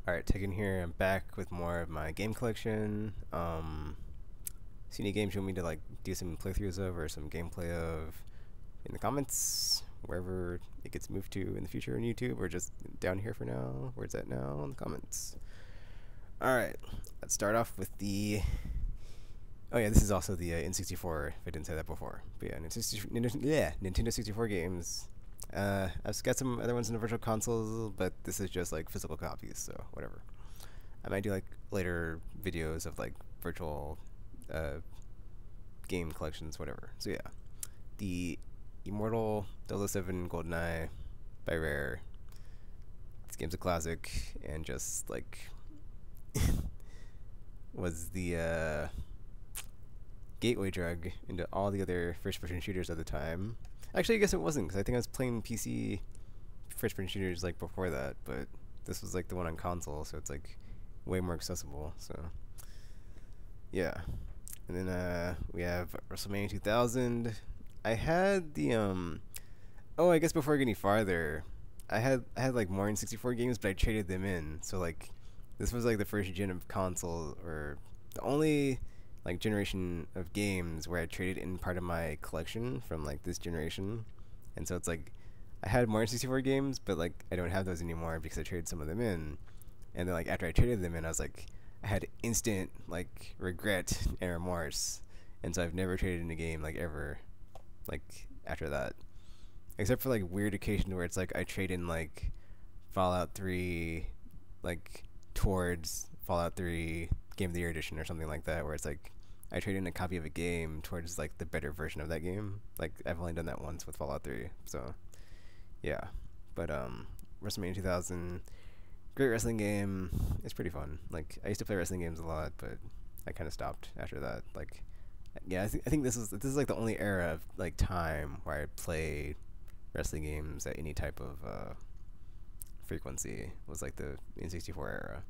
Alright, Tekken here. I'm back with more of my game collection. See any games you want me to like do some playthroughs of or some gameplay of in the comments, wherever it gets moved to in the future on YouTube, or just down here for now, where it's at now in the comments. Alright, let's start off with the... Oh yeah, this is also the N64, if I didn't say that before. But yeah, Nintendo 64 games. I've got some other ones in the virtual consoles, but this is just like physical copies, so whatever. I might do like later videos of like virtual game collections, whatever. So yeah, the Immortal 007 GoldenEye by Rare. This game's a classic, and just like was the gateway drug into all the other first-person shooters at the time. Actually, I guess it wasn't, because I think I was playing PC first-person shooters like before that, but this was like the one on console, so it's like way more accessible. So yeah, and then we have WrestleMania 2000. I had the oh, I guess before I get any farther, I had like more N64 games, but I traded them in. So like this was like the first gen of console, or the only like generation of games where I traded in part of my collection from like this generation. And so it's like I had more N64 games, but like I don't have those anymore because I traded some of them in. And then like after I traded them in, I was like, I had instant like regret and remorse, and so I've never traded in a game like ever, like after that, except for like weird occasion where it's like I trade in like Fallout 3 like towards Fallout 3 Game of the Year edition or something like that, where it's like I trade in a copy of a game towards like the better version of that game. Like I've only done that once with Fallout 3, so yeah. But WrestleMania 2000, great wrestling game. It's pretty fun. Like I used to play wrestling games a lot, but I kind of stopped after that. Like yeah, I think this is like the only era of like time where I play wrestling games at any type of frequency, was like the N64 era.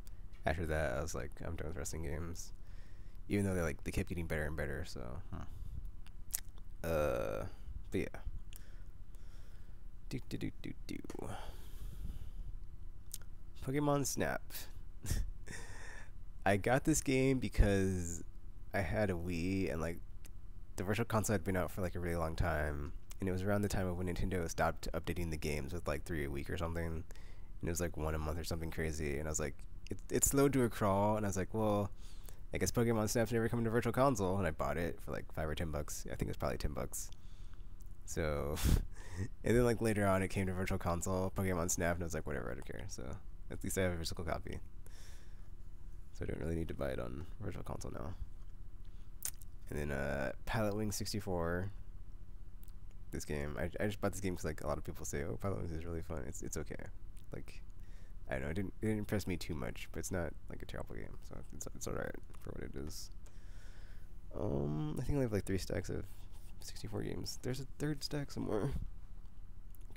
After that, I was like, I'm done with wrestling games, even though they kept getting better and better. So, but yeah, do. Pokemon Snap. I got this game because I had a Wii, and like the virtual console had been out for like a really long time, and it was around the time of when Nintendo stopped updating the games with like 3 a week or something, and it was like 1 a month or something crazy. And I was like, it slowed to a crawl, and I was like, well, I guess Pokemon Snap's never coming to virtual console, and I bought it for like $5 or $10. I think it was probably $10. So, and then like later on, it came to virtual console, Pokemon Snap, and I was like, whatever, I don't care. So at least I have a physical copy, so I don't really need to buy it on virtual console now. And then Pilot Wing 64. This game, I just bought this game because like a lot of people say, oh, Pilot Wings is really fun. It's okay. Like I don't know, it didn't impress me too much, but it's not like a terrible game, so it's alright for what it is. I think I have like 3 stacks of 64 games. There's a 3rd stack somewhere.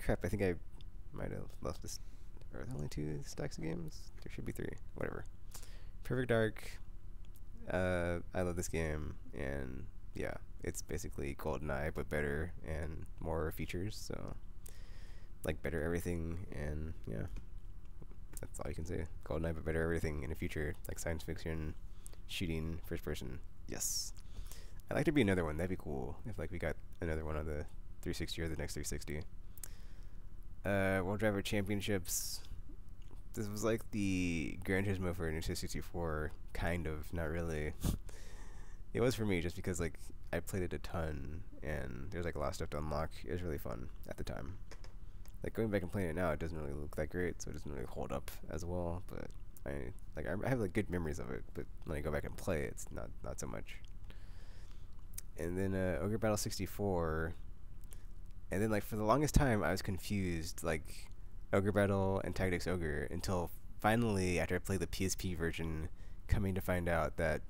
Crap, I think I might have left this. Are there only 2 stacks of games? There should be 3. Whatever. Perfect Dark. I love this game, and yeah, it's basically GoldenEye but better and more features. So like better everything, and yeah, that's all you can say. GoldenEye but better everything in a future like science fiction shooting first person. Yes, I'd like to be another one. That'd be cool if like we got another one on the 360 or the next 360. World Driver Championships. This was like the Gran Turismo for Nintendo 64, kind of, not really. It was for me just because like I played it a ton, and there's like a lot of stuff to unlock. It was really fun at the time. Like going back and playing it now, it doesn't really look that great, so it doesn't really hold up as well. But I have like good memories of it, but when I go back and play it, it's not so much. And then Ogre Battle 64, and then like for the longest time I was confused like Ogre Battle and Tactics Ogre, until finally after I played the PSP version, coming to find out that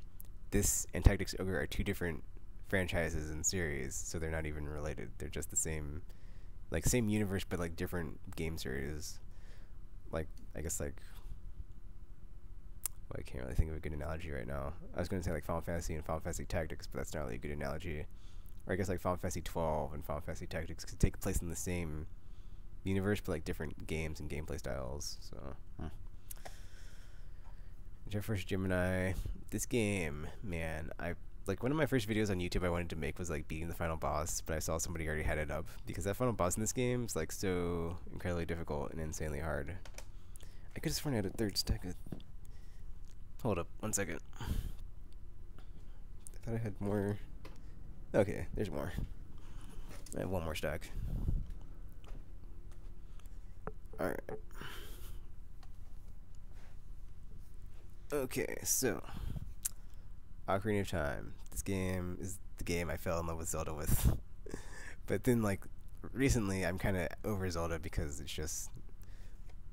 this and Tactics Ogre are 2 different franchises and series, so they're not even related. They're just the same universe, but like different game series. Like I guess like, well, I can't really think of a good analogy right now. I was going to say like Final Fantasy and Final Fantasy Tactics, but that's not really a good analogy. Or I guess like Final Fantasy 12 and Final Fantasy Tactics could take place in the same universe, but like different games and gameplay styles. So Your first Gemini. This game, man, I like one of my first videos on YouTube I wanted to make was like beating the final boss, but I saw somebody already had it up because that final boss in this game is like so incredibly difficult and insanely hard. I could have sworn I had a third stack of. Hold up, 1 second. I thought I had more. Okay, there's more. I have one more stack. Alright. Okay, so Ocarina of Time. This game is the game I fell in love with Zelda with. But then like recently I'm kinda over Zelda because it's just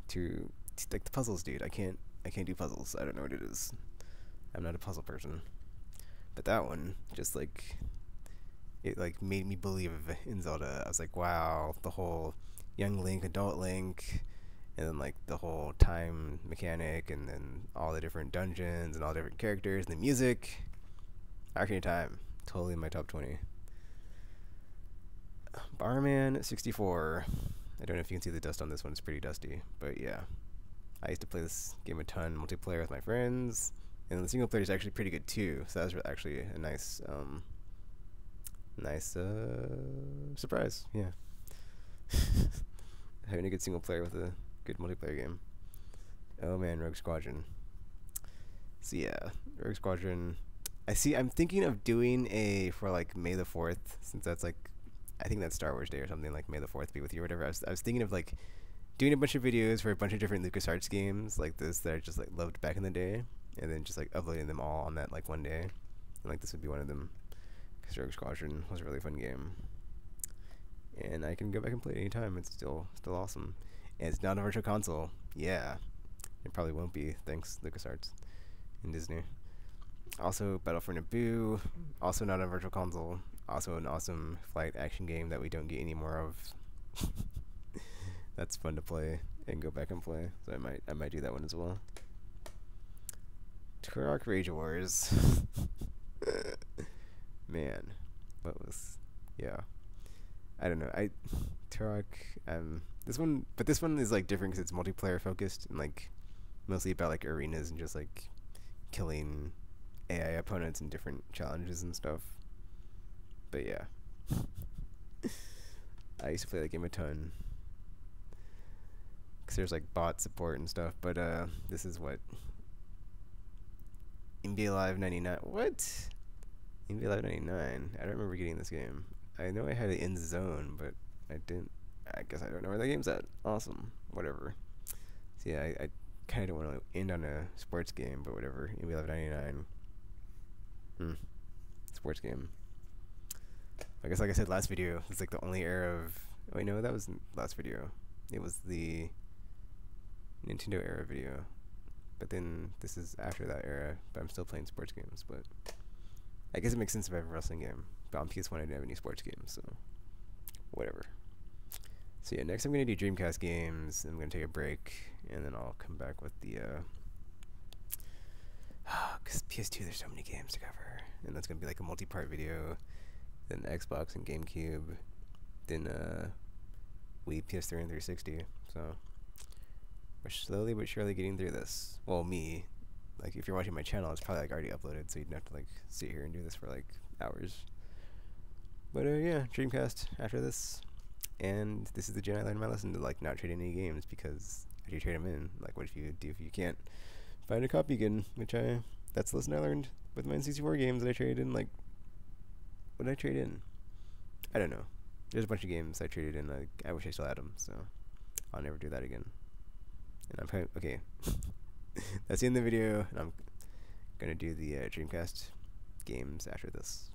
too like the puzzles, dude. I can't do puzzles. I don't know what it is. I'm not a puzzle person. But that one just like it like made me believe in Zelda. I was like, wow, the whole young Link, adult Link, and then like the whole time mechanic, and then all the different dungeons and all the different characters and the music. Ocarina of Time, totally in my top 20. Barman 64. I don't know if you can see the dust on this one. It's pretty dusty, but yeah. I used to play this game a ton, multiplayer with my friends, and the single player is actually pretty good too. So that was actually a nice, surprise. Yeah, having a good single player with a good multiplayer game. Oh man, Rogue Squadron. So yeah, Rogue Squadron. I'm thinking of doing a for like May the 4th, since that's like, I think that's Star Wars Day or something, like May the 4th be with you or whatever. I was thinking of like doing a bunch of videos for a bunch of different LucasArts games like this that I just like loved back in the day, and then just like uploading them all on that like one day. And like this would be one of them, because Rogue Squadron was a really fun game, and I can go back and play it anytime. It's still awesome, and it's not a virtual console. Yeah, it probably won't be, thanks LucasArts and Disney. Also, Battle for Naboo, also not a virtual console. Also an awesome flight action game that we don't get any more of. That's fun to play and go back and play. So I might do that one as well. Turok Rage Wars. Man, what was? Yeah, I don't know. Turok. This one is like different because it's multiplayer focused and like mostly about like arenas and just like killing AI opponents and different challenges and stuff. But yeah, I used to play that game a ton because there's like bot support and stuff. But this is what NBA Live 99. What? NBA Live 99. I don't remember getting this game. I know I had it in Zone, but I didn't. I guess I don't know where that game's at. Awesome. Whatever. So yeah, I kind of don't want to end on a sports game, but whatever. NBA Live 99. Sports game. I guess like I said last video, it's like the only era of. Oh wait, no, that was last video. It was the Nintendo era video. But then this is after that era, but I'm still playing sports games. But I guess it makes sense if I have a wrestling game. But on PS1 I didn't have any sports games, so whatever. So yeah, next I'm going to do Dreamcast games. I'm going to take a break, and then I'll come back with the because PS2 there's so many games to cover, and that's going to be like a multi-part video. Then Xbox and GameCube, then Wii, PS3, and 360. So we're slowly but surely getting through this. Well, me, like if you're watching my channel, it's probably like already uploaded, so you don't have to like sit here and do this for like hours. But yeah, Dreamcast after this, and this is the gen I learned my lesson to like not trade in any games, because if you trade them in, like what if you do if you can't find a copy again? That's the lesson I learned with my N64 games that I traded in. Like, what did I trade in? I don't know. There's a bunch of games I traded in. I wish I still had them, so I'll never do that again. And I'm probably, okay. That's the end of the video, and I'm gonna do the Dreamcast games after this.